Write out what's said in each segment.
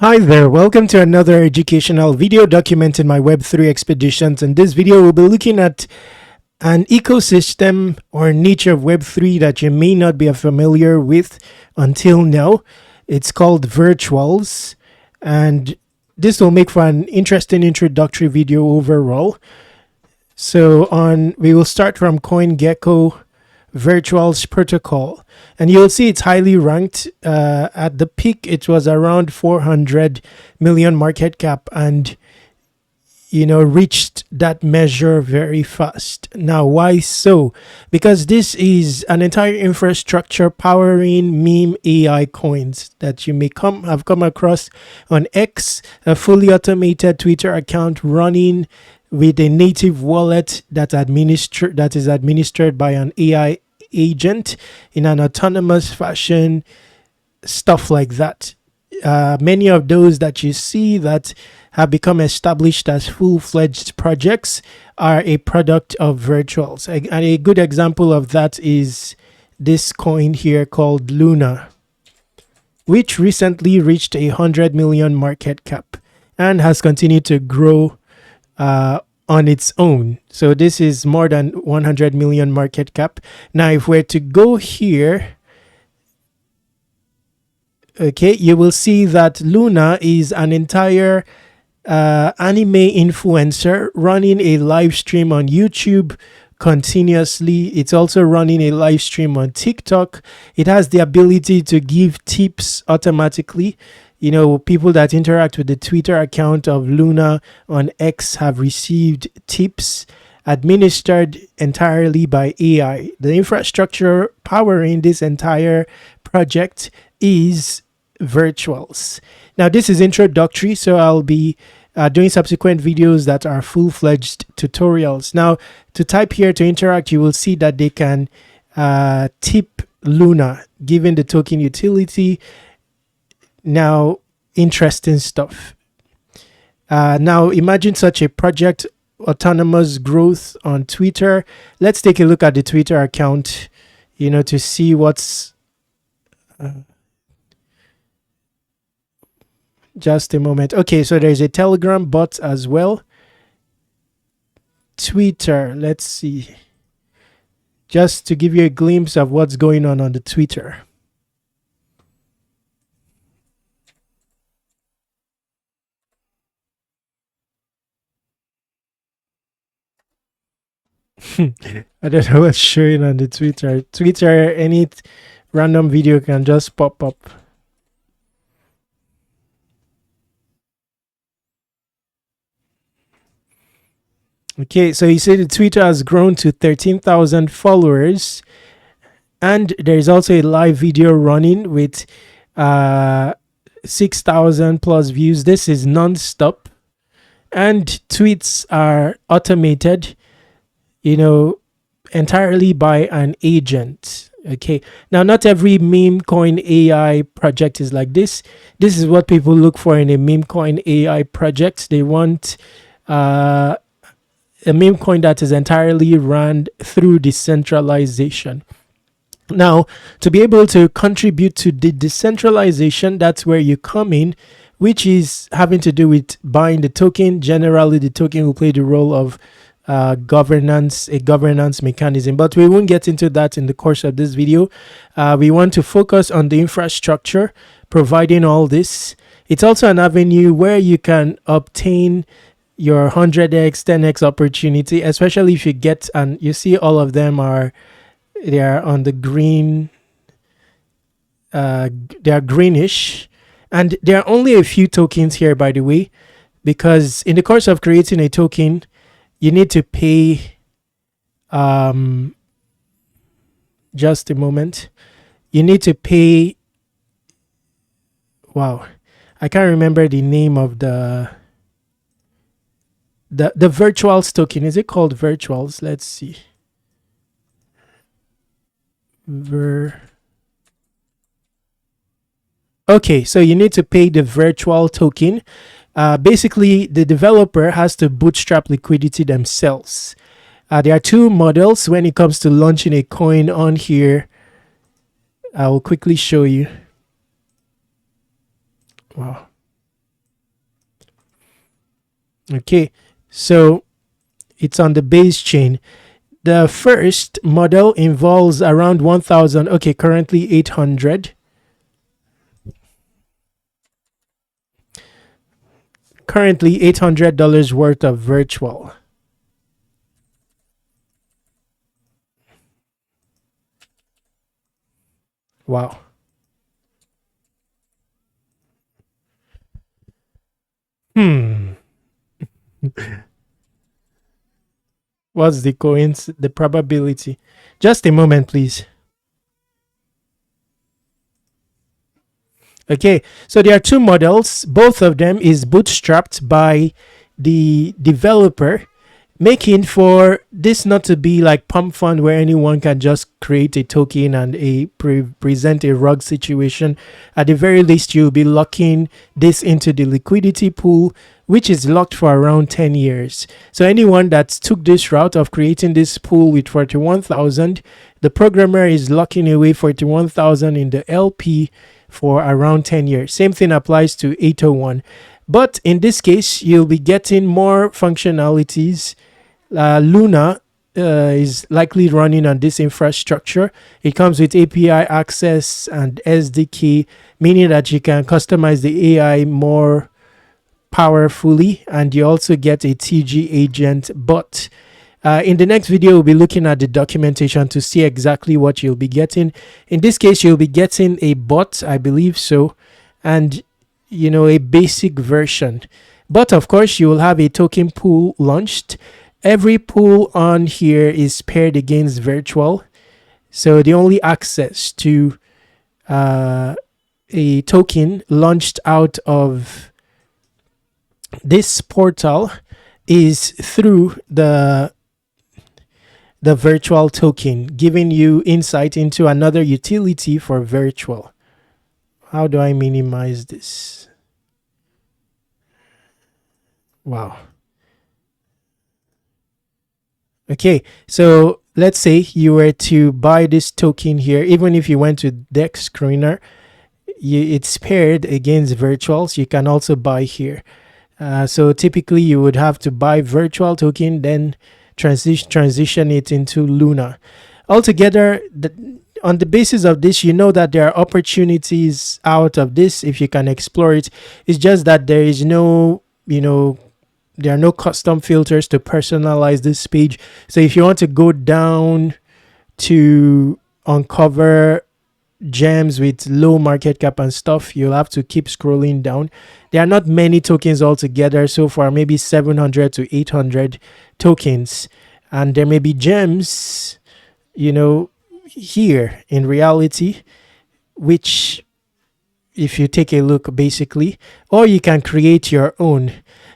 Hi there, welcome to another educational video documenting my Web3 expeditions. In this video, we'll be looking at an ecosystem or niche of Web3 that you may not be familiar with until now. It's called virtuals, and this will make for an interesting introductory video overall. So we will start from CoinGecko virtuals protocol, and you'll see it's highly ranked. At the peak it was around 400 million market cap, and reached that measure very fast. Now, why so? Because this is an entire infrastructure powering meme AI coins that you may have come across on X, a fully automated Twitter account running with a native wallet that is administered by an AI agent in an autonomous fashion, stuff like that. Many of those that you see that have become established as full-fledged projects are a product of virtuals. And a good example of that is this coin here called Luna, which recently reached 100 million market cap and has continued to grow on its own. So this is more than 100 million market cap. Now, if we're to go here, okay, you will see that Luna is an entire anime influencer running a live stream on YouTube continuously. It's also running a live stream on TikTok. It has the ability to give tips automatically. People that interact with the Twitter account of Luna on X have received tips administered entirely by AI. The infrastructure powering this entire project is virtuals. Now, this is introductory, so I'll be doing subsequent videos that are full-fledged tutorials. Now, to type here to interact, you will see that they can tip Luna, given the token utility. Now, interesting stuff. Now, imagine such a project, autonomous growth on Twitter. Let's take a look at the Twitter account, to see what's... just a moment. Okay, so there's a Telegram bot as well. Twitter, let's see. Just to give you a glimpse of what's going on the Twitter. I don't know what's showing on the Twitter. Twitter, any random video can just pop up. Okay, so you see the Twitter has grown to 13,000 followers, and there's also a live video running with 6,000 plus views. This is non-stop, and tweets are automated, entirely by an agent. Okay, now not every meme coin AI project is like this. This is what people look for in a meme coin AI project. They want a meme coin that is entirely run through decentralization. Now, to be able to contribute to the decentralization, that's where you come in, which is having to do with buying the token. Generally, the token will play the role of a governance mechanism, but we won't get into that in the course of this video. We want to focus on the infrastructure providing all this. It's also an avenue where you can obtain your 100x 10x opportunity, especially if you get, and you see all of them they are on the green, they are greenish, and there are only a few tokens here, by the way, because in the course of creating a token you need to pay just a moment, you need to pay, wow, I can't remember the name of the virtuals token. Is it called virtuals? Let's see. Okay, so you need to pay the virtual token. Basically, the developer has to bootstrap liquidity themselves. There are two models when it comes to launching a coin on here. I will quickly show you. Wow. Okay, so it's on the base chain. The first model involves around 1000, okay, currently 800. Currently $800 worth of virtual. Wow. Hmm. What's the probability? Just a moment, please. Okay, so there are two models. Both of them is bootstrapped by the developer, making for this not to be like pump fund where anyone can just create a token and present a rug situation. At the very least, you'll be locking this into the liquidity pool, which is locked for around 10 years. So anyone that took this route of creating this pool with 41,000, the programmer is locking away 41,000 in the LP for around 10 years. Same thing applies to 801. But in this case, you'll be getting more functionalities. Luna is likely running on this infrastructure. It comes with API access and SDK, meaning that you can customize the AI more powerfully, and you also get a TG agent bot. In the next video, we'll be looking at the documentation to see exactly what you'll be getting. In this case, you'll be getting a bot, I believe so, and a basic version. But of course, you will have a token pool launched. Every pool on here is paired against virtual. So the only access to a token launched out of this portal is through the virtual token, giving you insight into another utility for virtual. How do I minimize this? Wow. Okay, so let's say you were to buy this token here, even if you went to Dex Screener, it's paired against virtuals. You can also buy here. So typically you would have to buy virtual token, then transition it into Luna. Altogether, on the basis of this, you know that there are opportunities out of this if you can explore it. It's just that there is no, there are no custom filters to personalize this page. So if you want to go down to uncover gems with low market cap and stuff, you'll have to keep scrolling down. There are not many tokens altogether so far, maybe 700 to 800 tokens, and there may be gems here in reality, which if you take a look basically, or you can create your own.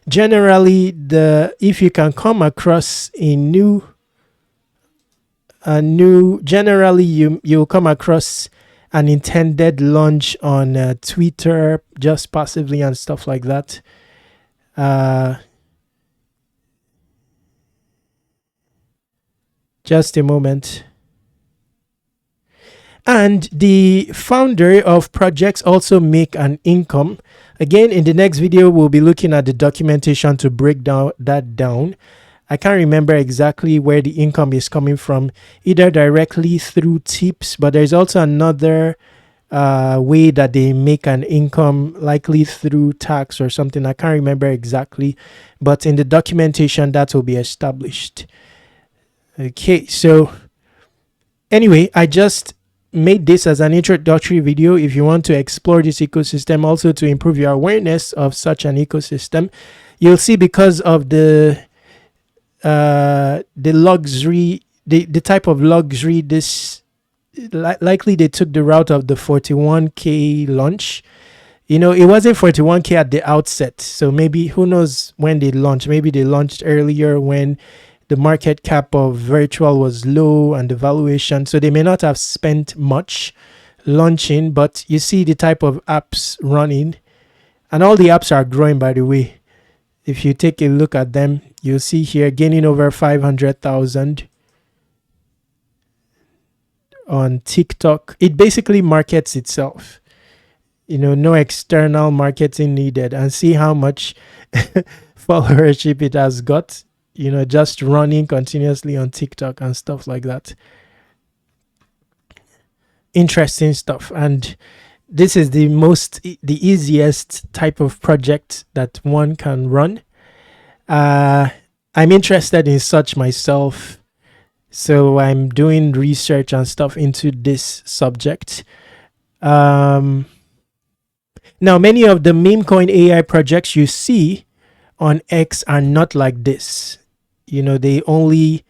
Generally, if you can come across generally you'll come across an intended launch on Twitter just passively and stuff like that. Just a moment. And the founder of projects also make an income. Again, in the next video, we'll be looking at the documentation to break that down. I can't remember exactly where the income is coming from, either directly through tips, but there's also another way that they make an income, likely through tax or something. I can't remember exactly, but in the documentation that will be established. Okay, so anyway, I just made this as an introductory video. If you want to explore this ecosystem, also to improve your awareness of such an ecosystem, you'll see because of the luxury, the type of luxury, this likely they took the route of the 41k launch. It wasn't 41k at the outset, so maybe who knows when they launched. Maybe they launched earlier when the market cap of virtual was low and the valuation, so they may not have spent much launching. But you see the type of apps running, and all the apps are growing, by the way. If you take a look at them, you'll see here gaining over 500,000 on TikTok. It basically markets itself, no external marketing needed. And see how much followership it has got, just running continuously on TikTok and stuff like that. Interesting stuff. And this is the easiest type of project that one can run. I'm interested in such myself, so I'm doing research and stuff into this subject. Now, many of the meme coin AI projects you see on X are not like this. They only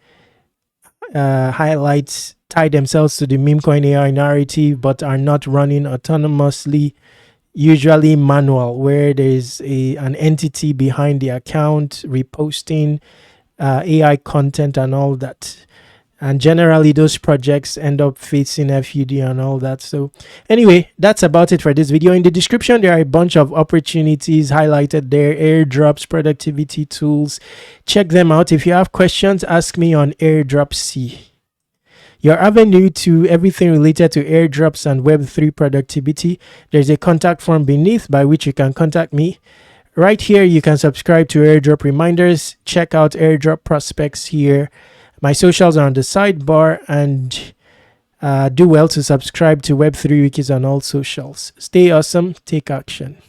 tie themselves to the meme coin AI narrative, but are not running autonomously, usually manual, where there's an entity behind the account reposting AI content and all that. And generally those projects end up facing FUD and all that. So anyway, that's about it for this video. In the description, there are a bunch of opportunities highlighted there: airdrops, productivity tools. Check them out. If you have questions, ask me on Airdrop C. Your avenue to everything related to airdrops and Web3 productivity, there's a contact form beneath by which you can contact me. Right here, you can subscribe to airdrop reminders. Check out airdrop prospects here. My socials are on the sidebar, and do well to subscribe to Web3 Wikis on all socials. Stay awesome, take action.